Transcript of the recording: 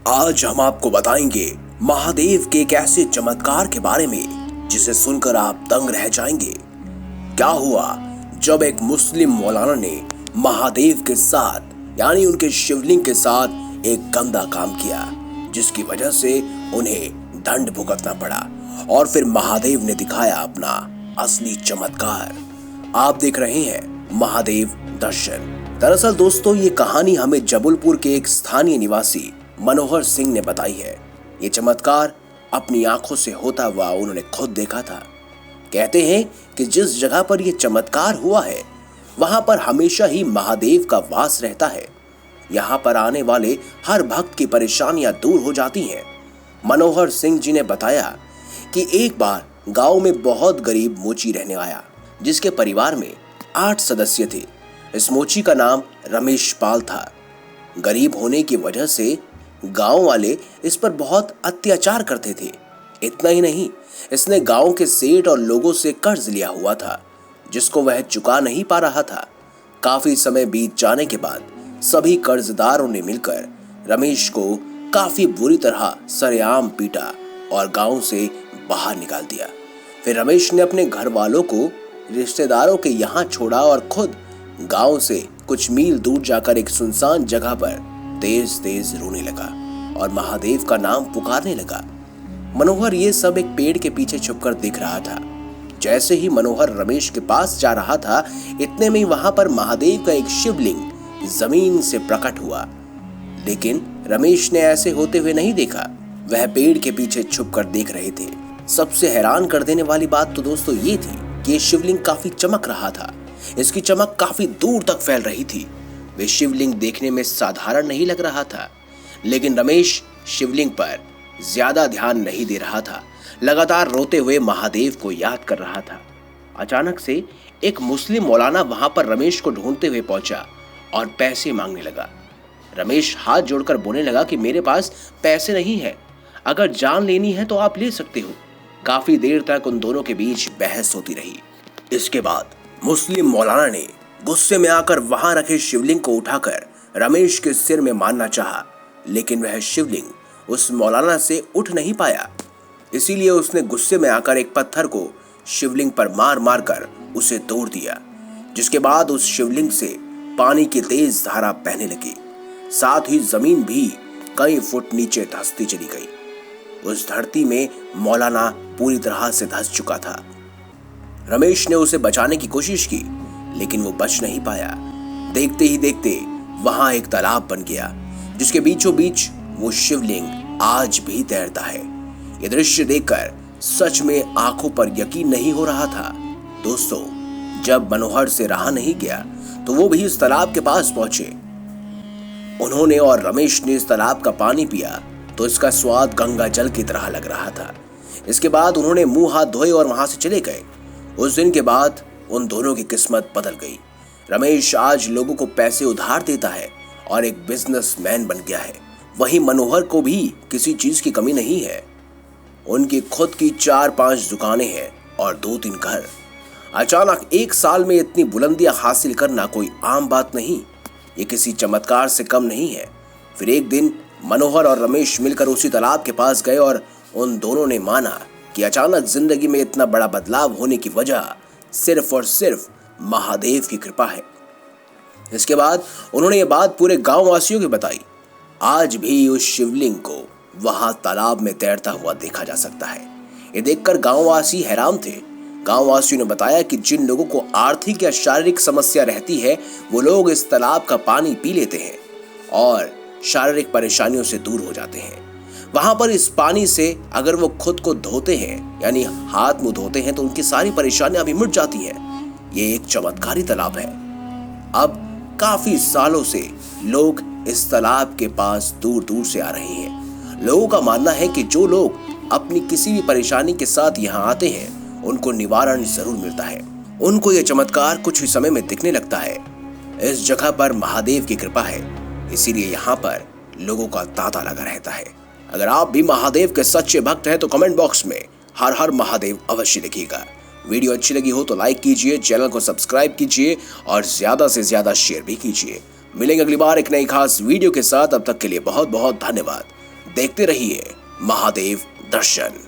आज हम आपको बताएंगे महादेव के एक ऐसे चमत्कार के बारे में जिसे सुनकर आप दंग रह जाएंगे। क्या हुआ जब एक मुस्लिम मौलाना ने महादेव के साथ यानी उनके शिवलिंग के साथ एक गंदा काम किया, जिसकी वजह से उन्हें दंड भुगतना पड़ा और फिर महादेव ने दिखाया अपना असली चमत्कार। आप देख रहे हैं महादेव दर्शन। दरअसल दोस्तों, ये कहानी हमें जबलपुर के एक स्थानीय निवासी मनोहर सिंह ने बताई है। ये चमत्कार अपनी आंखों से होता हुआ उन्होंने खुद देखा था। कहते हैं कि जिस जगह पर यह चमत्कार हुआ है वहां पर हमेशा ही महादेव का वास रहता है। यहाँ पर आने वाले हर भक्त की परेशानियां दूर हो जाती हैं। मनोहर सिंह जी ने बताया कि एक बार गांव में बहुत गरीब मोची रहने आया, जिसके परिवार में 8 सदस्य थे। इस मोची का नाम रमेश पाल था। गरीब होने की वजह से गांव वाले इस पर बहुत अत्याचार करते थे। इतना ही नहीं, इसने गांव के सेठ और लोगों से कर्ज लिया हुआ था, जिसको वह चुका नहीं पा रहा था। काफी समय बीत जाने के बाद सभी कर्जदारों ने मिलकर रमेश को काफी बुरी तरह सरेआम पीटा और गांव से बाहर निकाल दिया। फिर रमेश ने अपने घर वालों को रिश्तेदारों के यहाँ छोड़ा और खुद गांव से कुछ मील दूर जाकर एक सुनसान जगह पर तेज तेज रोने लगा और महादेव का नाम पुकारने लगा। मनोहर ये सब एक पेड़ के पीछे छुपकर देख रहा था। जैसे ही मनोहर रमेश के पास जा रहा था, इतने में वहां पर महादेव का एक शिवलिंग जमीन से प्रकट हुआ। लेकिन रमेश ने ऐसे होते हुए नहीं देखा। वह पेड़ के पीछे छुपकर देख रहे थे। सबसे हैरान कर देने वाली बात तो दोस्तों ये थी कि ये शिवलिंग काफी चमक रहा था। इसकी चमक काफी दूर तक फैल रही थी। वे शिवलिंग देखने में साधारण नहीं लग रहा था, लेकिन रमेश शिवलिंग पर ज्यादा ध्यान नहीं दे रहा था। लगातार रोते हुए महादेव को याद कर रहा था। अचानक से एक मुस्लिम मौलाना वहां पर रमेश को ढूंढते हुए पहुंचा और पैसे मांगने लगा। रमेश हाथ जोड़कर बोलने लगा कि मेरे पास पैसे नहीं है, अगर जान लेनी है तो आप ले सकते हो। काफी देर तक उन दोनों के बीच बहस होती रही। इसके बाद मुस्लिम मौलाना ने गुस्से में आकर वहां रखे शिवलिंग को उठाकर रमेश के सिर में मारना चाहा, लेकिन वह शिवलिंग उस मौलाना से उठ नहीं पाया। इसीलिए उसने गुस्से में आकर एक पत्थर को शिवलिंग पर मार मार कर उसे तोड़ दिया, जिसके बाद उस शिवलिंग से पानी की तेज धारा बहने लगी। साथ ही जमीन भी कई फुट नीचे धंसती चली गई। उस धरती में मौलाना पूरी तरह से धंस चुका था। रमेश ने उसे बचाने की कोशिश की, लेकिन वो बच नहीं पाया। देखते ही देखते वहां एक तालाब बन गया, जिसके बीचों बीच वो शिवलिंग आज भी तैरता है। ये दृश्य देखकर सच में आंखों पर यकीन नहीं हो रहा था। दोस्तों, जब मनोहर से रहा नहीं गया तो वो भी इस तालाब के पास पहुंचे। उन्होंने और रमेश ने इस तालाब का पानी पिया तो इसका स्वाद गंगा जल की तरह लग रहा था। इसके बाद उन्होंने मुंह हाथ धोए और वहां से चले गए। उस दिन के बाद उन दोनों की किस्मत बदल गई। रमेश आज लोगों को पैसे उधार देता है और एक बिजनेसमैन बन गया है। वहीं मनोहर को भी किसी चीज की कमी नहीं है। उनकी खुद की 4-5 दुकानें हैं और 2-3 घर। अचानक एक साल में इतनी बुलंदियां हासिल करना कोई आम बात नहीं। ये किसी चमत्कार से कम नहीं है। फिर एक दिन मनोहर और रमेश मिलकर उसी तालाब के पास गए और उन दोनों ने माना कि अचानक जिंदगी में इतना बड़ा बदलाव होने की वजह सिर्फ और सिर्फ महादेव की कृपा है। इसके बाद उन्होंने ये बात पूरे गांव वासियों को बताई। आज भी उस शिवलिंग को वहां तालाब में तैरता हुआ देखा जा सकता है। ये देखकर गांववासी हैरान थे। गांववासियों ने बताया कि जिन लोगों को आर्थिक या शारीरिक समस्या रहती है, वो लोग इस तालाब का पानी पी लेते हैं और शारीरिक परेशानियों से दूर हो जाते हैं। वहां पर इस पानी से अगर वो खुद को धोते हैं यानी हाथ मुंह धोते हैं तो उनकी सारी परेशानियां भी मिट जाती हैं। ये एक चमत्कारी तालाब है। अब काफी सालों से लोग इस तालाब के पास दूर दूर से आ रहे हैं। लोगों का मानना है कि जो लोग अपनी किसी भी परेशानी के साथ यहाँ आते हैं उनको निवारण जरूर मिलता है। उनको ये चमत्कार कुछ ही समय में दिखने लगता है। इस जगह पर महादेव की कृपा है, इसीलिए यहाँ पर लोगों का तांता लगा रहता है। अगर आप भी महादेव के सच्चे भक्त हैं तो कमेंट बॉक्स में हर हर महादेव अवश्य लिखिएगा। वीडियो अच्छी लगी हो तो लाइक कीजिए, चैनल को सब्सक्राइब कीजिए और ज्यादा से ज्यादा शेयर भी कीजिए। मिलेंगे अगली बार एक नई खास वीडियो के साथ। अब तक के लिए बहुत बहुत धन्यवाद। देखते रहिए महादेव दर्शन।